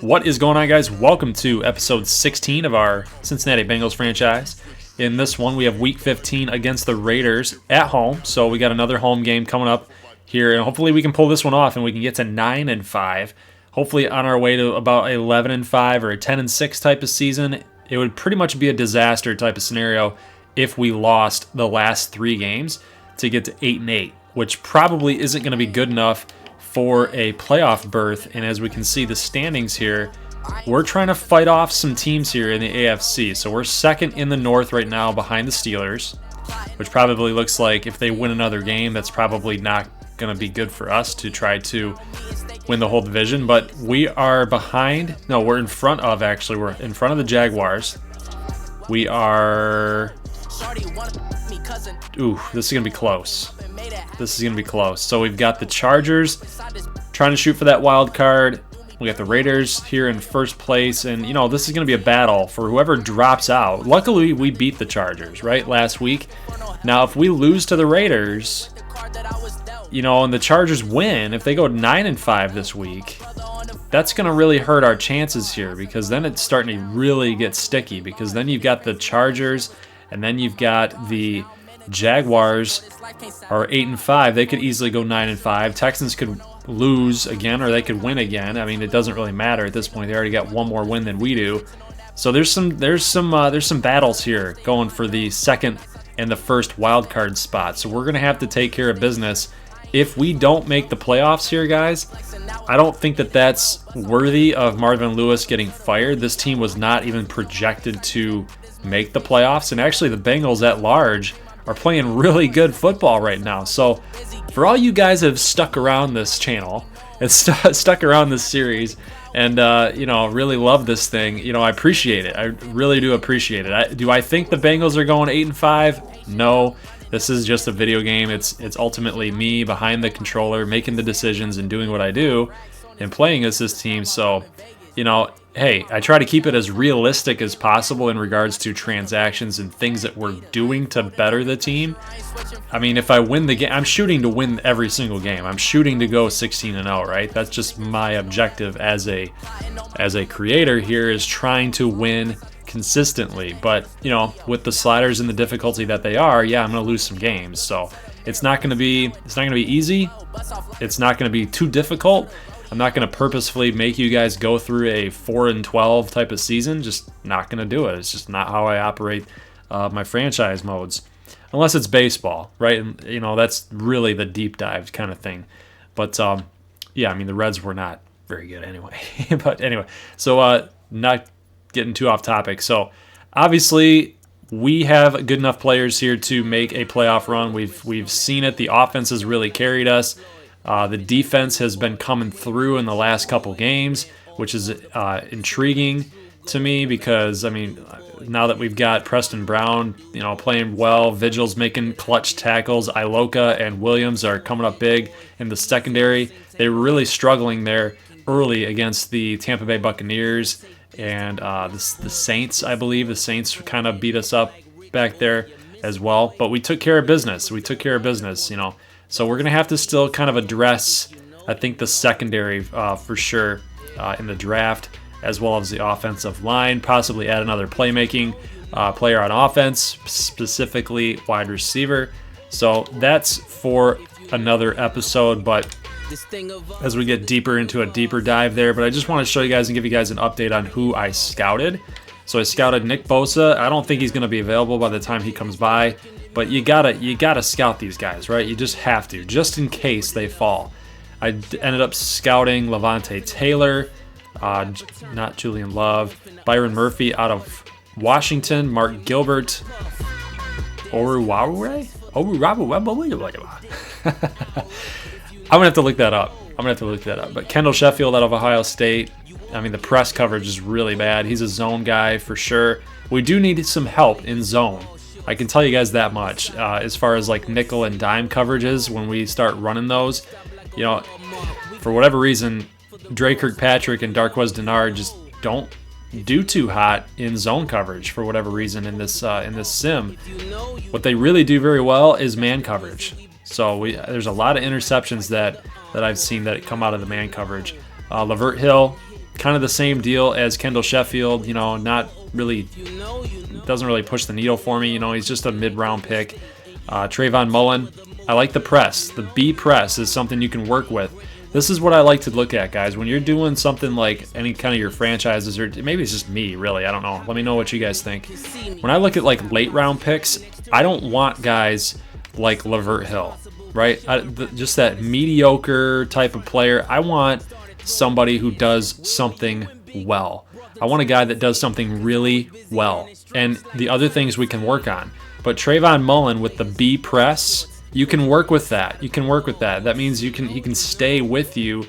What is going on, guys? Welcome to episode 16 of our Cincinnati Bengals franchise. In this one, we have week 15 against the Raiders at home. So we got another home game coming up here, and hopefully we can pull this one off and we can get to 9-5. Hopefully on our way to about 11-5 or a 10-6 type of season. It would pretty much be a disaster type of scenario if we lost the last 3 games to get to 8-8, which probably isn't going to be good enough for a playoff berth. And as we can see the standings here, we're trying to fight off some teams here in the AFC. So we're second in the North right now behind the Steelers, which probably looks like if they win another game, that's probably not going to be good for us to try to win the whole division. But we are behind. No, we're in front of, actually. We're in front of the Jaguars. We are... Ooh, this is going to be close. This is going to be close. So we've got the Chargers trying to shoot for that wild card. We got the Raiders here in first place. And, you know, this is going to be a battle for whoever drops out. Luckily, we beat the Chargers, right, last week. Now, if we lose to the Raiders, you know, and the Chargers win, if they go 9-5 this week, that's going to really hurt our chances here, because then it's starting to really get sticky, because then you've got the Chargers and then you've got the Jaguars are 8-5. They could easily go 9-5. Texans could lose again, or they could win again. I mean, it doesn't really matter at this point. They already got one more win than we do. So there's some battles here going for the second and the first wild card spot. So we're gonna have to take care of business. If we don't make the playoffs here, guys, I don't think that that's worthy of Marvin Lewis getting fired. This team was not even projected to make the playoffs, and actually the Bengals at large are playing really good football right now. So for all you guys that have stuck around this channel and stuck around this series and you know, really love this thing, you know, I appreciate it. I really do appreciate it. Do I think the Bengals are going 8-5? No. This is just a video game. It's ultimately me behind the controller making the decisions and doing what I do and playing as this team. So, you know, hey, I try to keep it as realistic as possible in regards to transactions and things that we're doing to better the team. I mean, if I win the game, I'm shooting to win every single game. I'm shooting to go 16-0, right? That's just my objective as a creator here, is trying to win consistently. But, you know, with the sliders and the difficulty that they are, yeah, I'm going to lose some games. So it's not going to be easy. It's not going to be too difficult. I'm not going to purposefully make you guys go through a 4-12 type of season. Just not going to do it. It's just not how I operate my franchise modes, unless it's baseball, right? And, you know, that's really the deep dive kind of thing. But yeah, I mean, the Reds were not very good anyway. But anyway, so not getting too off topic. So obviously we have good enough players here to make a playoff run. We've seen it. The offense has really carried us. The defense has been coming through in the last couple games, which is intriguing to me, because, I mean, now that we've got Preston Brown, you know, playing well, Vigil's making clutch tackles, Iloka and Williams are coming up big in the secondary. They were really struggling there early against the Tampa Bay Buccaneers and the Saints, I believe. The Saints kind of beat us up back there as well, but we took care of business. You know. So we're going to have to still kind of address, I think, the secondary for sure in the draft, as well as the offensive line, possibly add another playmaking player on offense, specifically wide receiver. So that's for another episode, but as we get deeper into a deeper dive there. But I just want to show you guys and give you guys an update on who I scouted. So I scouted Nick Bosa. I don't think he's going to be available by the time he comes by. But you gotta scout these guys, right? You just have to, just in case they fall. I ended up scouting Levante Taylor, not Julian Love, Byron Murphy out of Washington, Mark Gilbert, Oruwawure? I'm gonna have to look that up. But Kendall Sheffield out of Ohio State. I mean, the press coverage is really bad. He's a zone guy for sure. We do need some help in zone. I can tell you guys that much. As far as like nickel and dime coverages, when we start running those, you know, for whatever reason, Dre Kirkpatrick and Darqueze Dennard just don't do too hot in zone coverage for whatever reason in this sim. What they really do very well is man coverage. So there's a lot of interceptions that I've seen that come out of the man coverage. Lavert Hill kind of the same deal as Kendall Sheffield. You know, not really, doesn't really push the needle for me. You know, he's just a mid-round pick. Trayvon Mullen, I like the press. The B press is something you can work with. This is what I like to look at, guys. When you're doing something like any kind of your franchises, or maybe it's just me, really, I don't know. Let me know what you guys think. When I look at like late round picks, I don't want guys like Lavert Hill, right? Just that mediocre type of player. I want somebody who does something well. I want a guy that does something really well. And the other things we can work on. But Trayvon Mullen with the B press, you can work with that. You can work with that. That means he can stay with you,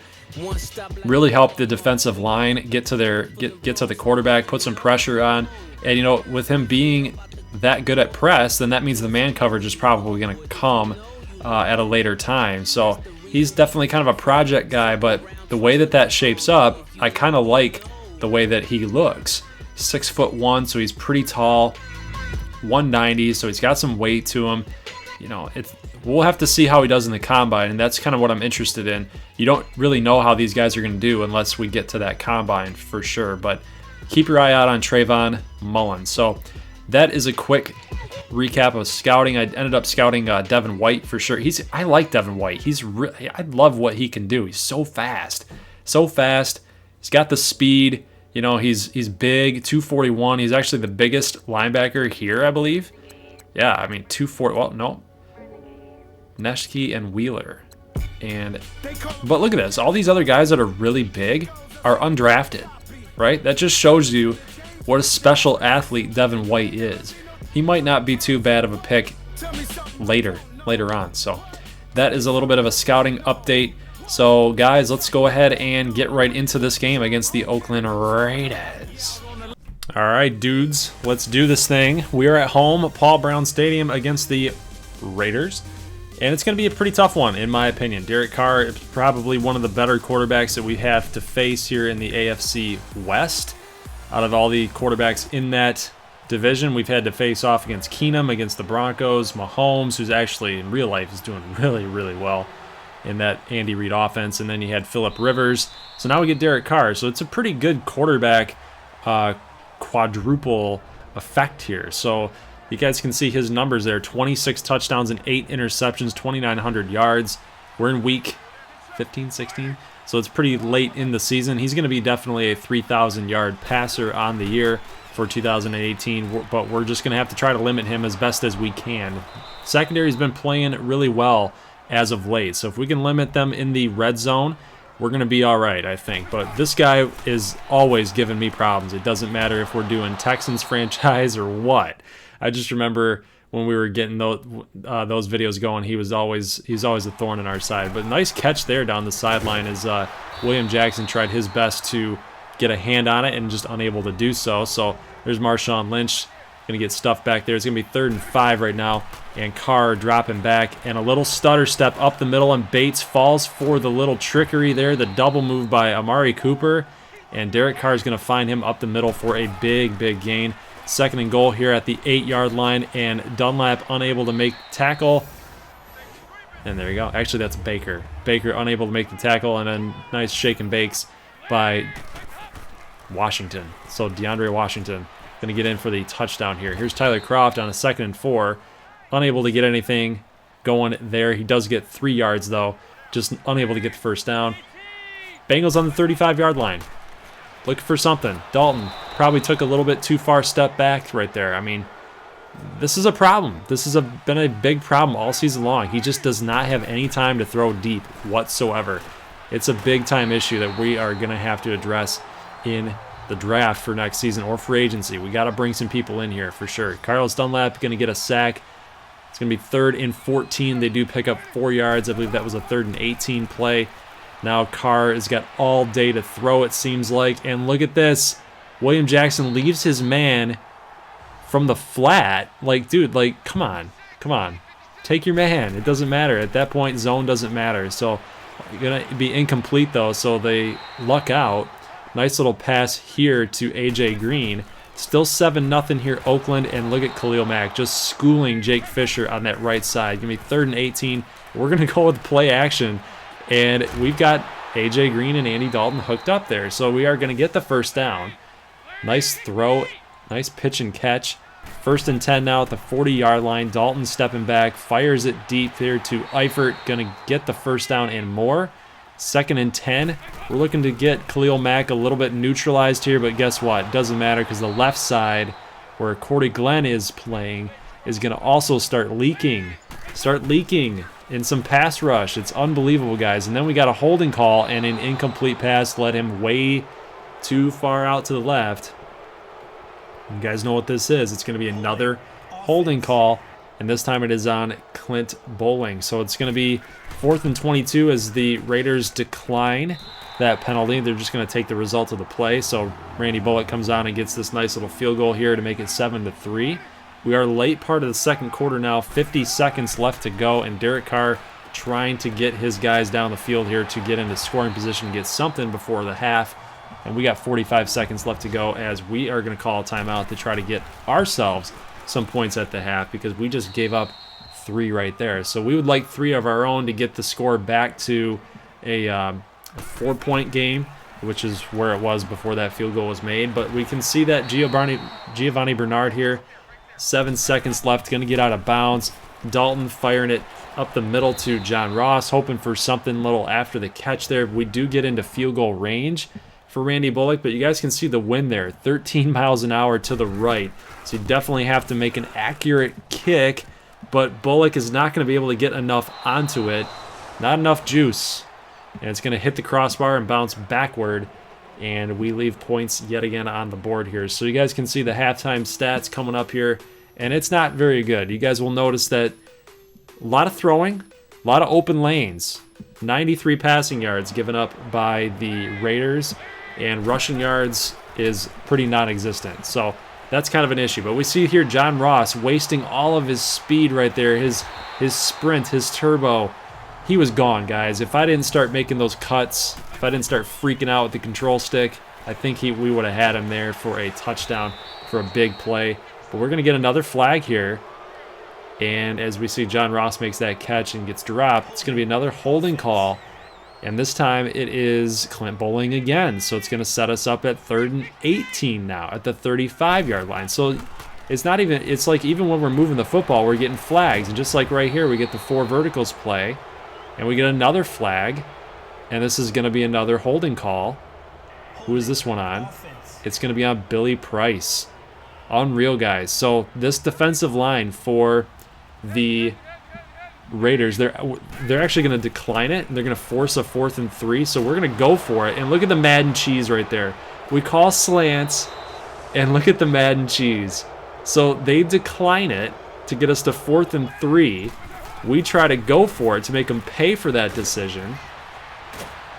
really help the defensive line get to the quarterback, put some pressure on. And you know, with him being that good at press, then that means the man coverage is probably going to come at a later time. So he's definitely kind of a project guy, but the way that shapes up, I kind of like the way that he looks. 6'1", so he's pretty tall. 190, so he's got some weight to him. You know, we'll have to see how he does in the combine, and that's kind of what I'm interested in. You don't really know how these guys are going to do unless we get to that combine for sure, but keep your eye out on Trayvon Mullen. So that is a quick recap of scouting. I ended up scouting Devin White for sure. I like Devin White. I love what he can do. He's so fast. He's got the speed. You know, he's big, 241. He's actually the biggest linebacker here, I believe. Yeah, I mean, 240. Well, no. Neshke and Wheeler. But look at this. All these other guys that are really big are undrafted, right? That just shows you what a special athlete Devin White is. He might not be too bad of a pick later on. So that is a little bit of a scouting update. So guys, let's go ahead and get right into this game against the Oakland Raiders. All right, dudes, let's do this thing. We are at home, Paul Brown Stadium, against the Raiders. And it's going to be a pretty tough one, in my opinion. Derek Carr is probably one of the better quarterbacks that we have to face here in the AFC West. Out of all the quarterbacks in that division, we've had to face off against Keenum, against the Broncos, Mahomes, who's actually in real life is doing really, really well in that Andy Reid offense, and then you had Phillip Rivers. So now we get Derek Carr. So it's a pretty good quarterback quadruple effect here. So you guys can see his numbers there: 26 touchdowns and 8 interceptions, 2,900 yards. We're in week 15, 16. So it's pretty late in the season. He's going to be definitely a 3,000-yard passer on the year for 2018, but we're just going to have to try to limit him as best as we can. Secondary's been playing really well as of late, so if we can limit them in the red zone, we're going to be all right, I think. But this guy is always giving me problems. It doesn't matter if we're doing Texans franchise or what. I just remember when we were getting those videos going, he's always a thorn in our side. But nice catch there down the sideline as William Jackson tried his best to get a hand on it and just unable to do so. So there's Marshawn Lynch going to get stuffed back there. It's going to be 3rd and 5 right now, and Carr dropping back, and a little stutter step up the middle, and Bates falls for the little trickery there, the double move by Amari Cooper, and Derek Carr is going to find him up the middle for a big gain. 2nd and goal here at the 8-yard line, and Dunlap unable to make tackle. And there you go. Actually, that's Baker. Baker unable to make the tackle, and then nice shake and bakes by Washington. So DeAndre Washington going to get in for the touchdown here. Here's Tyler Kroft on a 2nd and 4. Unable to get anything going there. He does get 3 yards, though. Just unable to get the first down. Bengals on the 35-yard line. Looking for something. Dalton probably took a little bit too far step back right there. I mean, this is a problem. This has been a big problem all season long. He just does not have any time to throw deep whatsoever. It's a big-time issue that we are going to have to address in the draft for next season or free agency. We got to bring some people in here for sure. Carlos Dunlap going to get a sack. It's going to be 3rd and 14. They do pick up 4 yards. I believe that was a 3rd and 18 play. Now Carr has got all day to throw, it seems like. And look at this. William Jackson leaves his man from the flat. Like, dude, like, come on. Take your man. It doesn't matter. At that point, zone doesn't matter. So you're going to be incomplete, though, so they luck out. Nice little pass here to A.J. Green. Still 7-0 here, Oakland, and look at Khalil Mack just schooling Jake Fisher on that right side. Going to be 3rd and 18. We're going to go with play action, and we've got A.J. Green and Andy Dalton hooked up there. So we are going to get the first down. Nice throw. Nice pitch and catch. 1st and 10 now at the 40-yard line. Dalton stepping back. Fires it deep here to Eifert. Going to get the first down and more. 2nd and 10. We're looking to get Khalil Mack a little bit neutralized here, but guess what? Doesn't matter because the left side where Cordy Glenn is playing is going to also start leaking. In some pass rush. It's unbelievable, guys. And then we got a holding call and an incomplete pass led him way too far out to the left. You guys know what this is. It's going to be another holding call, and this time it is on Clint Bowling. So it's going to be 4th and 22 as the Raiders decline that penalty. They're just going to take the result of the play. So Randy Bullock comes on and gets this nice little field goal here to make it 7-3. We are late part of the second quarter now, 50 seconds left to go, and Derek Carr trying to get his guys down the field here to get into scoring position, get something before the half. And we got 45 seconds left to go as we are going to call a timeout to try to get ourselves some points at the half because we just gave up 3 right there. So we would like 3 of our own to get the score back to a 4-point game, which is where it was before that field goal was made. But we can see that Giovanni Bernard here, 7 seconds left, going to get out of bounds. Dalton firing it up the middle to John Ross, hoping for something little after the catch there. We do get into field goal range for Randy Bullock, but you guys can see the wind there, 13 miles an hour to the right. So you definitely have to make an accurate kick, but Bullock is not going to be able to get enough onto it. Not enough juice. And it's going to hit the crossbar and bounce backward, and we leave points yet again on the board here. So you guys can see the halftime stats coming up here, and it's not very good. You guys will notice that a lot of throwing, a lot of open lanes, 93 passing yards given up by the Raiders, and rushing yards is pretty non-existent. So that's kind of an issue. But we see here John Ross wasting all of his speed right there, his sprint, his turbo. He was gone, guys. If I didn't start making those cuts, if I didn't start freaking out with the control stick, I think we would have had him there for a touchdown, for a big play. But we're going to get another flag here. And as we see John Ross makes that catch and gets dropped, it's going to be another holding call. And this time it is Clint Bowling again. So it's going to set us up at 3rd and 18 now at the 35-yard line. So it's not even, it's like even when we're moving the football, we're getting flags. And just like right here, we get the 4 verticals play. And we get another flag. And this is going to be another holding call. Who is this one on? It's going to be on Billy Price. Unreal, guys. So this defensive line for the Raiders, they're actually going to decline it, and they're going to force a 4th and 3, so we're going to go for it. And look at the Madden cheese right there. We call slants, and look at the Madden cheese. So they decline it to get us to 4th and 3. We try to go for it to make them pay for that decision,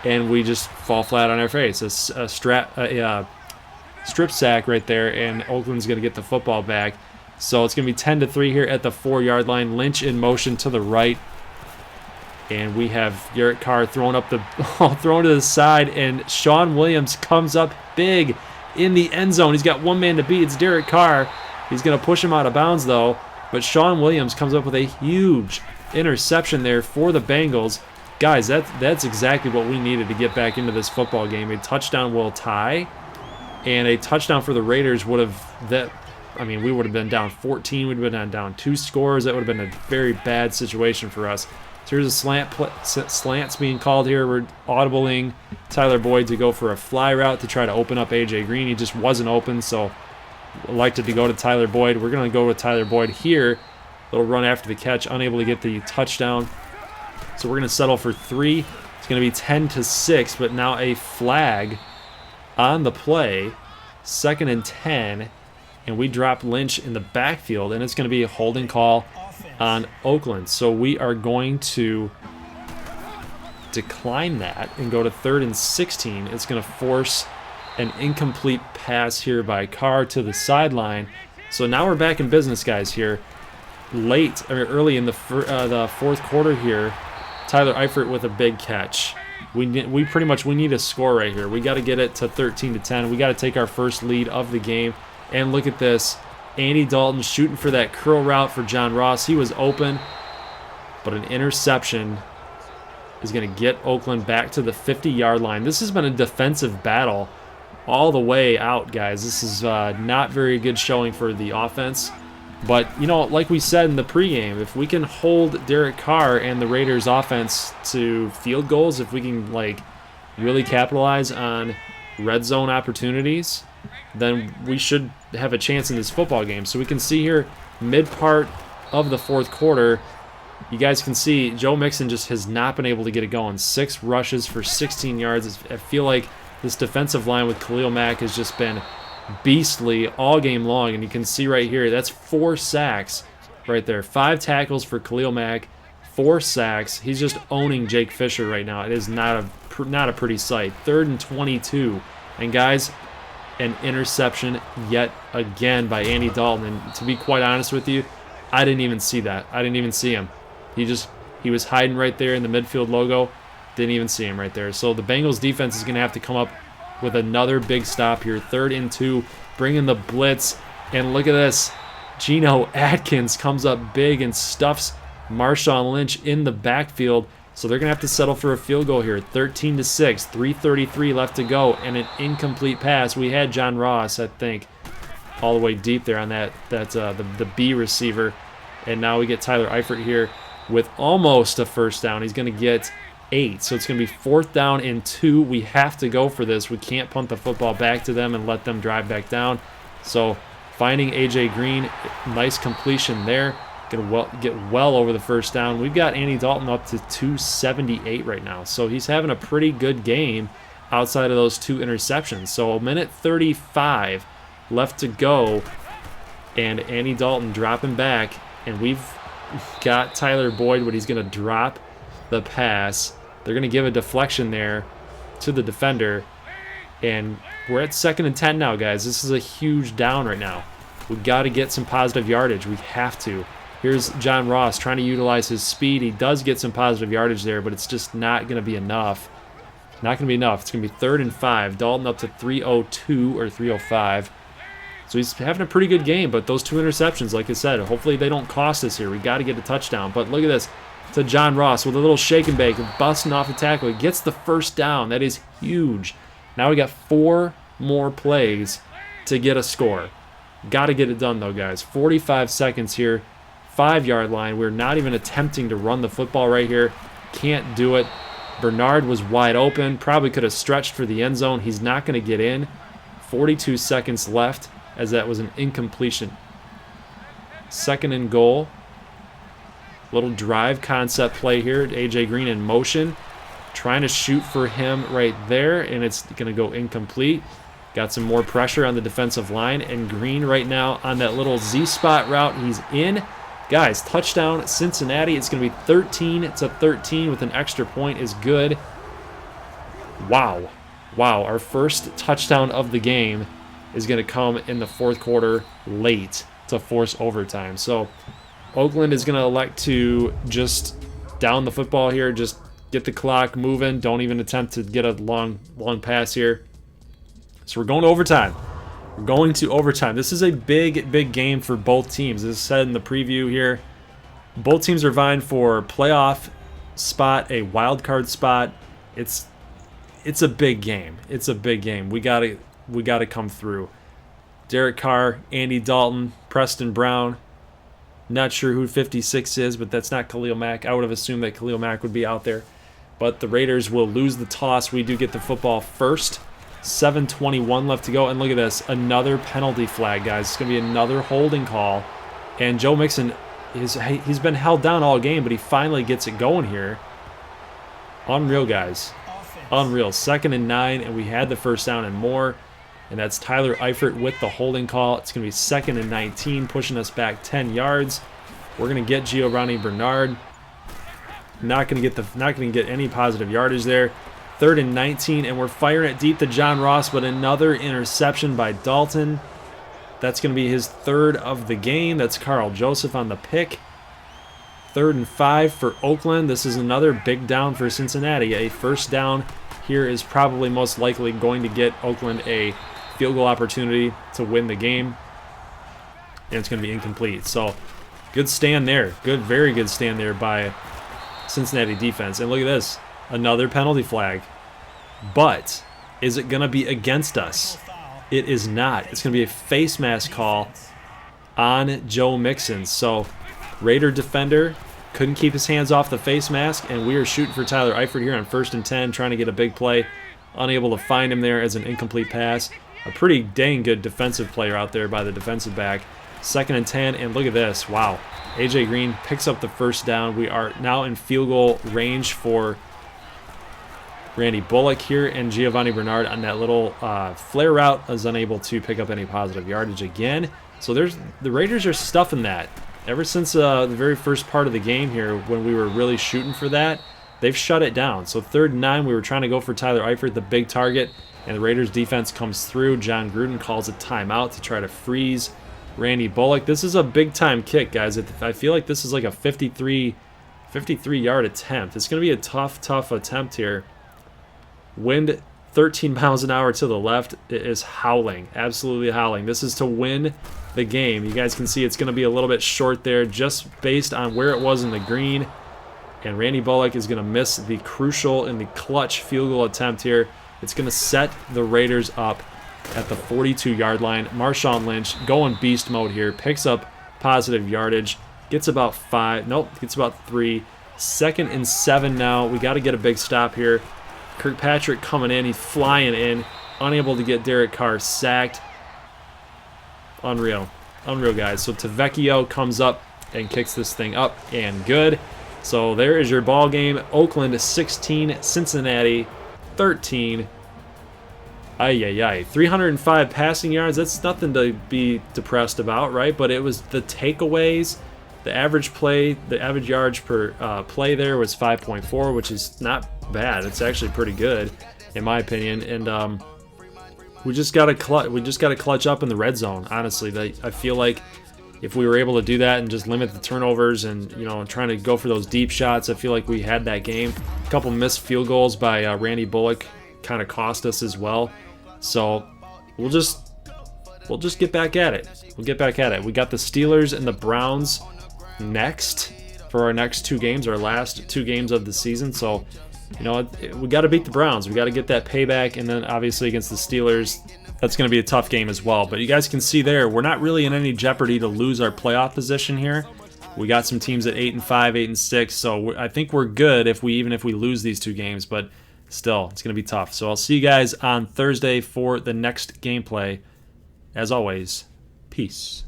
and we just fall flat on our face. A strip sack right there, and Oakland's going to get the football back. So it's going to be 10-3 here at the 4-yard line. Lynch in motion to the right. And we have Derek Carr thrown to the side, and Sean Williams comes up big in the end zone. He's got one man to beat. It's Derek Carr. He's going to push him out of bounds, though. But Sean Williams comes up with a huge interception there for the Bengals. Guys, that's exactly what we needed to get back into this football game. A touchdown will tie, and a touchdown for the Raiders would have we would have been down 14. We'd have been down 2 scores. That would have been a very bad situation for us. So here's a slants being called here. We're audibling Tyler Boyd to go for a fly route to try to open up A.J. Green. He just wasn't open, so elected to go to Tyler Boyd. We're going to go with Tyler Boyd here. Little run after the catch, unable to get the touchdown. So we're going to settle for 3. It's going to be 10-6, but now a flag on the play. 2nd and 10. And we drop Lynch in the backfield, and it's going to be a holding call on Oakland. So we are going to decline that and go to 3rd and 16. It's going to force an incomplete pass here by Carr to the sideline. So now we're back in business, guys, here. Early in the 4th quarter here, Tyler Eifert with a big catch. We need a score right here. We got to get it to 13-10. We got to take our first lead of the game. And look at this. Andy Dalton shooting for that curl route for John Ross. He was open, but an interception is going to get Oakland back to the 50-yard line. This has been a defensive battle all the way out, guys. This is not very good showing for the offense. But, you know, like we said in the pregame, if we can hold Derek Carr and the Raiders offense to field goals, if we can, like, really capitalize on red zone opportunities, then we should have a chance in this football game. So we can see here, mid-part of the fourth quarter, you guys can see Joe Mixon just has not been able to get it going. 6 rushes for 16 yards. I feel like this defensive line with Khalil Mack has just been beastly all game long, and you can see right here, that's 4 sacks right there. 5 tackles for Khalil Mack, 4 sacks. He's just owning Jake Fisher right now. It is not a pretty sight. 3rd and 22. And guys, an interception yet again by Andy Dalton. And to be quite honest with you, I didn't even see that. I didn't even see him. He was hiding right there in the midfield logo. Didn't even see him right there. So the Bengals defense is going to have to come up with another big stop here. 3rd and 2, bring in the blitz. And look at this. Geno Atkins comes up big and stuffs Marshawn Lynch in the backfield. So they're going to have to settle for a field goal here. 13-6, 3:33 left to go, and an incomplete pass. We had John Ross, I think, all the way deep there on the B receiver. And now we get Tyler Eifert here with almost a first down. He's going to get 8. So it's going to be 4th down and 2. We have to go for this. We can't punt the football back to them and let them drive back down. So finding A.J. Green, nice completion there. Going to get well over the first down. We've got Andy Dalton up to 278 right now. So he's having a pretty good game outside of those 2 interceptions. So a minute 35 left to go. And Andy Dalton dropping back. And we've got Tyler Boyd, but he's going to drop the pass. They're going to give a deflection there to the defender. And we're at 2nd and 10 now, guys. This is a huge down right now. We've got to get some positive yardage. We have to. Here's John Ross trying to utilize his speed. He does get some positive yardage there, but it's just not going to be enough. Not going to be enough. It's going to be 3rd and 5. Dalton up to 3:02 or 3:05. So he's having a pretty good game, but those 2 interceptions, like I said, hopefully they don't cost us here. We got to get a touchdown. But look at this. To John Ross with a little shake and bake, busting off the tackle. He gets the first down. That is huge. Now we got 4 more plays to get a score. Got to get it done, though, guys. 45 seconds here. 5-yard line. We're not even attempting to run the football right here. Can't do it. Bernard was wide open. Probably could have stretched for the end zone. He's not going to get in. 42 seconds left as that was an incompletion. 2nd and goal. Little drive concept play here. A.J. Green in motion. Trying to shoot for him right there, and it's going to go incomplete. Got some more pressure on the defensive line, and Green right now on that little Z-spot route. He's in. Guys, touchdown Cincinnati. It's going to be 13-13 with an extra point is good. Wow. Wow, our first touchdown of the game is going to come in the 4th quarter late to force overtime. So Oakland is going to elect to just down the football here, just get the clock moving. Don't even attempt to get a long pass here. So we're going to overtime. We're going to overtime. This is a big game for both teams. As I said in the preview here, both teams are vying for playoff spot, a wild card spot. It's a big game. It's a big game. We gotta come through. Derek Carr, Andy Dalton, Preston Brown. Not sure who 56 is, but that's not Khalil Mack. I would have assumed that Khalil Mack would be out there. But the Raiders will lose the toss. We do get the football first. 7:21 left to go. And look at this. Another penalty flag, guys. It's going to be another holding call. And Joe Mixon, he's been held down all game, but he finally gets it going here. Unreal, guys. Unreal. 2nd and 9, and we had the first down and more. And that's Tyler Eifert with the holding call. It's going to be 2nd and 19, pushing us back 10 yards. We're going to get Giovanni Bernard. Not going to get any positive yardage there. 3rd and 19, and we're firing it deep to John Ross, but another interception by Dalton. That's going to be his 3rd of the game. That's Carl Joseph on the pick. 3rd and 5 for Oakland. This is another big down for Cincinnati. A first down here is probably most likely going to get Oakland a field goal opportunity to win the game. And it's going to be incomplete. So good stand there. Very good stand there by Cincinnati defense. And look at this. Another penalty flag. But is it going to be against us? It is not. It's going to be a face mask call on Joe Mixon. So Raider defender couldn't keep his hands off the face mask, and we are shooting for Tyler Eifert here on 1st and 10, trying to get a big play. Unable to find him there as an incomplete pass. A pretty dang good defensive player out there by the defensive back. 2nd and 10, and look at this. Wow. A.J. Green picks up the first down. We are now in field goal range for Randy Bullock here, and Giovanni Bernard on that little flare route is unable to pick up any positive yardage again. So the Raiders are stuffing that. Ever since the very first part of the game here, when we were really shooting for that, they've shut it down. So 3rd and 9, we were trying to go for Tyler Eifert, the big target, and the Raiders defense comes through. John Gruden calls a timeout to try to freeze Randy Bullock. This is a big-time kick, guys. I feel like this is like a 53-yard attempt. It's going to be a tough attempt here. Wind 13 miles an hour to the left. It is howling, absolutely howling. This is to win the game. You guys can see it's going to be a little bit short there just based on where it was in the green. And Randy Bullock is going to miss the crucial and the clutch field goal attempt here. It's going to set the Raiders up at the 42-yard line. Marshawn Lynch going beast mode here. Picks up positive yardage. Gets about 5. Nope, gets about 3. 2nd and 7 now. We got to get a big stop here. Kirkpatrick coming in. He's flying in. Unable to get Derek Carr sacked. Unreal. Unreal, guys. So Tavecchio comes up and kicks this thing up, and good. So there is your ball game. Oakland 16, Cincinnati 13. 305 passing yards. That's nothing to be depressed about, right? But it was the takeaways. The average yards per play there was 5.4, which is not bad. It's actually pretty good, in my opinion. And we just got to clutch up in the red zone. Honestly, I feel like if we were able to do that and just limit the turnovers and trying to go for those deep shots, I feel like we had that game. A couple missed field goals by Randy Bullock kind of cost us as well. So we'll just get back at it. We'll get back at it. We got the Steelers and the Browns next for our next 2 games, our last 2 games of the season. So, we got to beat the Browns. We got to get that payback, and then obviously against the Steelers, that's going to be a tough game as well. But you guys can see there, we're not really in any jeopardy to lose our playoff position here. We got some teams at 8-5, 8-6, so I think we're good if we lose these 2 games. But still, it's going to be tough. So I'll see you guys on Thursday for the next gameplay. As always, peace.